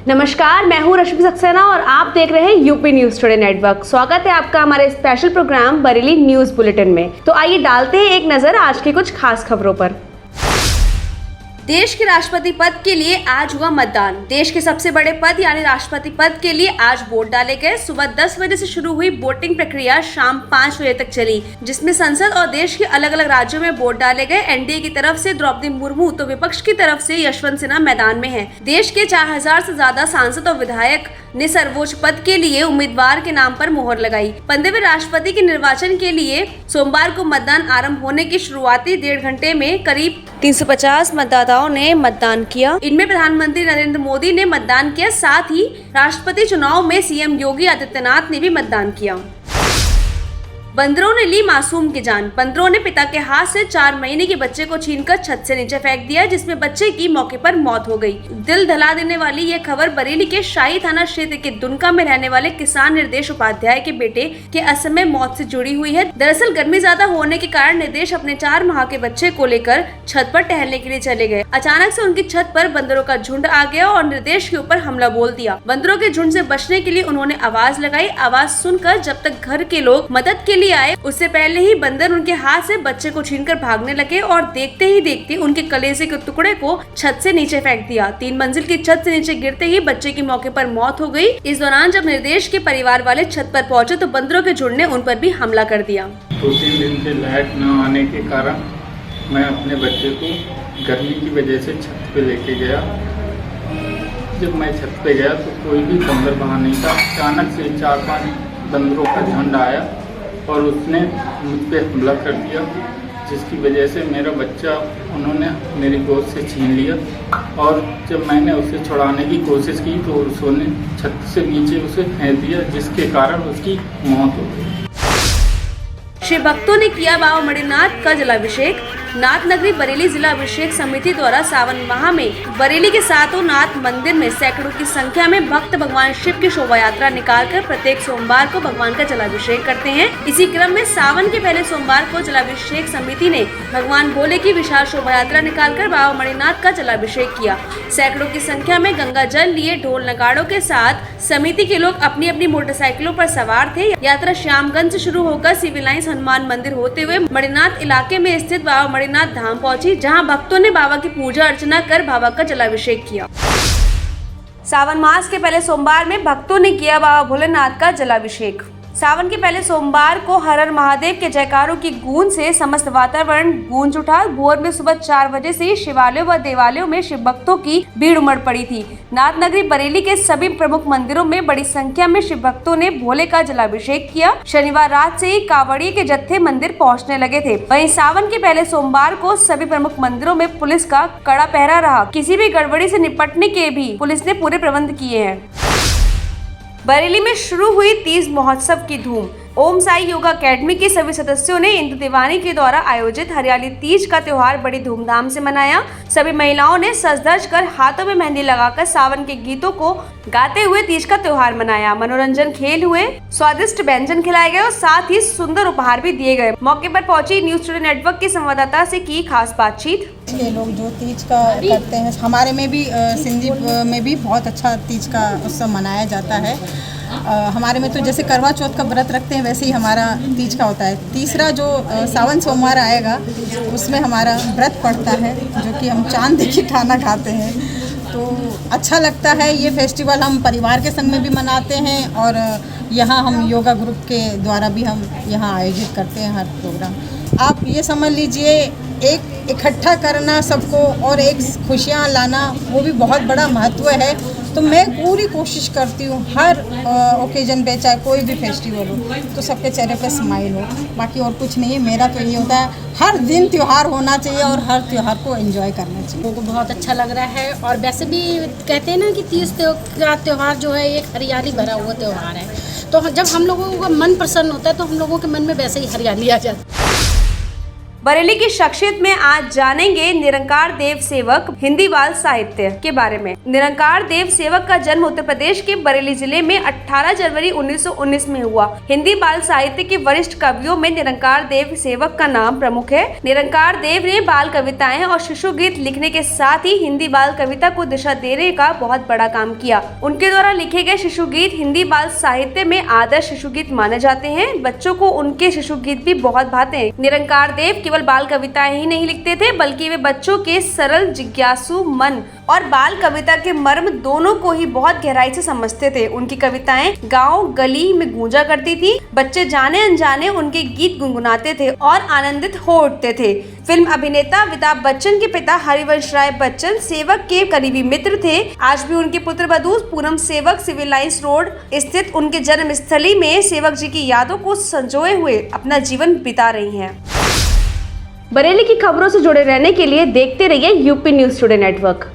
नमस्कार, मैं हूं रश्मि सक्सेना और आप देख रहे हैं यूपी न्यूज टुडे नेटवर्क। स्वागत है आपका हमारे special program Bareilly news bulletin में। तो आइए डालते हैं एक नजर आज की कुछ खास खबरों पर। देश के राष्ट्रपति पद के लिए आज हुआ मतदान। देश के सबसे बड़े पद यानी राष्ट्रपति पद के लिए आज वोट डाले गए। सुबह 10 बजे से शुरू हुई वोटिंग प्रक्रिया शाम 5 बजे तक चली, जिसमें संसद और देश के अलग अलग राज्यों में वोट डाले गए। एनडीए की तरफ से द्रौपदी मुर्मू तो विपक्ष की तरफ से यशवंत सिन्हा मैदान में हैं। देश के 4000 से ज्यादा सांसद और विधायक ने सर्वोच्च पद के लिए उम्मीदवार के नाम पर मोहर लगाई। 15वें राष्ट्रपति के निर्वाचन के लिए सोमवार को मतदान आरंभ होने की शुरुआती 1.5 घंटे में करीब 350 मतदाताओं ने मतदान किया। इनमें प्रधानमंत्री नरेंद्र मोदी ने मतदान किया, साथ ही राष्ट्रपति चुनाव में सीएम योगी आदित्यनाथ ने भी मतदान किया। बंदरों ने ली मासूम की जान। बंदरों ने पिता के हाथ से 4 महीने के बच्चे को छीनकर छत से नीचे फेंक दिया, जिसमें बच्चे की मौके पर मौत हो गई। दिल दहला देने वाली यह खबर बरेली के शाही थाना क्षेत्र के दुनका में रहने वाले किसान निर्देश उपाध्याय के बेटे के असमय मौत से जुड़ी हुई है। दरअसल गर्मी ज्यादा होने के कारण निर्देश अपने 4 माह के बच्चे को लेकर छत पर टहलने के लिए चले गए। अचानक से उनकी छत पर बंदरों का झुंड आ गया और निर्देश के ऊपर हमला बोल दिया। बंदरों के झुंड से बचने के लिए उन्होंने आवाज लगाई। आवाज सुनकर जब तक घर के लोग मदद के लिए आए, उससे पहले ही बंदर उनके हाथ से बच्चे को छीनकर भागने लगे और देखते ही देखते उनके कलेजे के टुकड़े को छत से नीचे फेंक दिया। 3 मंजिल की छत से नीचे गिरते ही बच्चे की मौके पर मौत हो गई। इस दौरान जब निर्देश के परिवार वाले छत पर पहुंचे तो बंदरों के झुंड ने उन पर भी हमला कर दिया। 2-3 दिन से लाइट न आने के कारण मैं अपने बच्चे को गर्मी की वजह से छत पे लेके गया। जब मैं छत पे गया तो कोई भी बंदर वहाँ नहीं था। अचानक से 4-5 बंदरों का झुंड आया और उसने मुझ पर हमला कर दिया, जिसकी वजह से मेरा बच्चा उन्होंने मेरी गोद से छीन लिया। और जब मैंने उसे छुड़ाने की कोशिश की तो उसने छत से नीचे उसे फेंक दिया, जिसके कारण उसकी मौत हो गई। शिव भक्तों ने किया बाबा मणिनाथ का जलाभिषेक। नाथ नगरी बरेली जिला अभिषेक समिति द्वारा सावन माह में बरेली के सातों नाथ मंदिर में सैकड़ों की संख्या में भक्त भगवान शिव की शोभा यात्रा निकालकर प्रत्येक सोमवार को भगवान का जलाभिषेक करते हैं। इसी क्रम में सावन के पहले सोमवार को जलाभिषेक समिति ने भगवान भोले की विशाल शोभा यात्रा निकालकर बाबा मणिनाथ का जलाभिषेक किया। सैकड़ों की संख्या में गंगा जल लिए ढोल नगाड़ों के साथ समिति के लोग अपनी अपनी मोटरसाइकिलों पर सवार थे। यात्रा श्यामगंज से शुरू होकर सिविल लाइंस हनुमान मंदिर होते हुए मणिनाथ इलाके में स्थित बाबा मणिनाथ धाम पहुंची, जहां भक्तों ने बाबा की पूजा अर्चना कर बाबा का जलाभिषेक किया। सावन मास के पहले सोमवार में भक्तों ने किया बाबा भोलेनाथ का जलाभिषेक। सावन के पहले सोमवार को हर हर महादेव के जयकारों की गूंज से समस्त वातावरण गूंज उठा। भोर में सुबह 4 बजे से शिवालयों व देवालयों में शिव भक्तों की भीड़ उमड़ पड़ी थी। नाथ नगरी बरेली के सभी प्रमुख मंदिरों में बड़ी संख्या में शिव भक्तों ने भोले का जलाभिषेक किया। शनिवार रात से ही कांवड़िये के जत्थे मंदिर पहुंचने लगे थे। वहीं सावन के पहले सोमवार को सभी प्रमुख मंदिरों में पुलिस का कड़ा पहरा रहा। किसी भी गड़बड़ी से निपटने के भी पुलिस ने पूरे प्रबंध किए हैं। बरेली में शुरू हुई तीज महोत्सव की धूम। ओम साई योगा अकेडमी के सभी सदस्यों ने इंदु तिवारी के द्वारा आयोजित हरियाली तीज का त्योहार बड़ी धूमधाम से मनाया। सभी महिलाओं ने सज धज कर हाथों में मेहंदी लगाकर सावन के गीतों को गाते हुए तीज का त्योहार मनाया। मनोरंजन खेल हुए, स्वादिष्ट व्यंजन खिलाए गए और साथ ही सुंदर उपहार भी दिए गए। मौके पर पहुंची न्यूज टुडे नेटवर्क के संवाददाता से की खास बातचीत। ये लोग जो तीज का करते हैं, हमारे में भी सिंधी में भी बहुत अच्छा तीज का उत्सव मनाया जाता है। हमारे में तो जैसे करवा चौथ का व्रत रखते हैं, वैसे ही हमारा तीज का होता है। तीसरा जो सावन सोमवार आएगा उसमें हमारा व्रत पड़ता है, जो कि हम चांद देखी खाना खाते हैं। तो अच्छा लगता है। ये फेस्टिवल हम परिवार के संग में भी मनाते हैं और यहाँ हम योगा ग्रुप के द्वारा भी हम यहाँ आयोजित करते हैं हर प्रोग्राम। आप ये समझ लीजिए, एक इकट्ठा करना सबको और एक खुशियाँ लाना, वो भी बहुत बड़ा महत्व है। तो मैं पूरी कोशिश करती हूँ हर ओकेजन पे, चाहे कोई भी फेस्टिवल हो, तो सबके चेहरे पे स्माइल हो। बाकी और कुछ नहीं है। मेरा तो ये होता है, हर दिन त्यौहार होना चाहिए और हर त्यौहार को एंजॉय करना चाहिए। लोगों को बहुत अच्छा लग रहा है। और वैसे भी कहते हैं ना कि तीज का त्यौहार जो है एक हरियाली भरा हुआ त्यौहार है। तो जब हम लोगों का मन प्रसन्न होता है तो हम लोगों के मन में वैसे ही हरियाली आ जाती है। बरेली की शख्सियत में आज जानेंगे निरंकार देव सेवक हिंदी बाल साहित्य के बारे में। निरंकार देव सेवक का जन्म उत्तर प्रदेश के बरेली जिले में 18 जनवरी 1919 में हुआ। हिंदी बाल साहित्य के वरिष्ठ कवियों में निरंकार देव सेवक का नाम प्रमुख है। निरंकार देव ने बाल कविताएं और शिशु गीत लिखने के साथ ही हिंदी बाल कविता को दिशा देने का बहुत बड़ा काम किया। उनके द्वारा लिखे गए शिशु गीत हिंदी बाल साहित्य में आदर्श शिशु गीत माने जाते हैं। बच्चों को उनके शिशु गीत भी बहुत भाते हैं। निरंकार देव केवल बाल कविताएं ही नहीं लिखते थे, बल्कि वे बच्चों के सरल, जिज्ञासु मन और बाल कविता के मर्म दोनों को ही बहुत गहराई से समझते थे। उनकी कविताएं गांव गली में गूंजा करती थी। बच्चे जाने अनजाने उनके गीत गुनगुनाते थे और आनंदित हो उठते थे। फिल्म अभिनेता अमिताभ बच्चन के पिता हरिवंश राय बच्चन सेवक के करीबी मित्र थे। आज भी उनके पुत्र वधू पूनम सेवक सिविल लाइंस रोड स्थित उनके जन्म स्थली में सेवक जी की यादों को संजोए हुए अपना जीवन बिता रही हैं। बरेली की खबरों से जुड़े रहने के लिए देखते रहिए यूपी न्यूज़ टुडे नेटवर्क।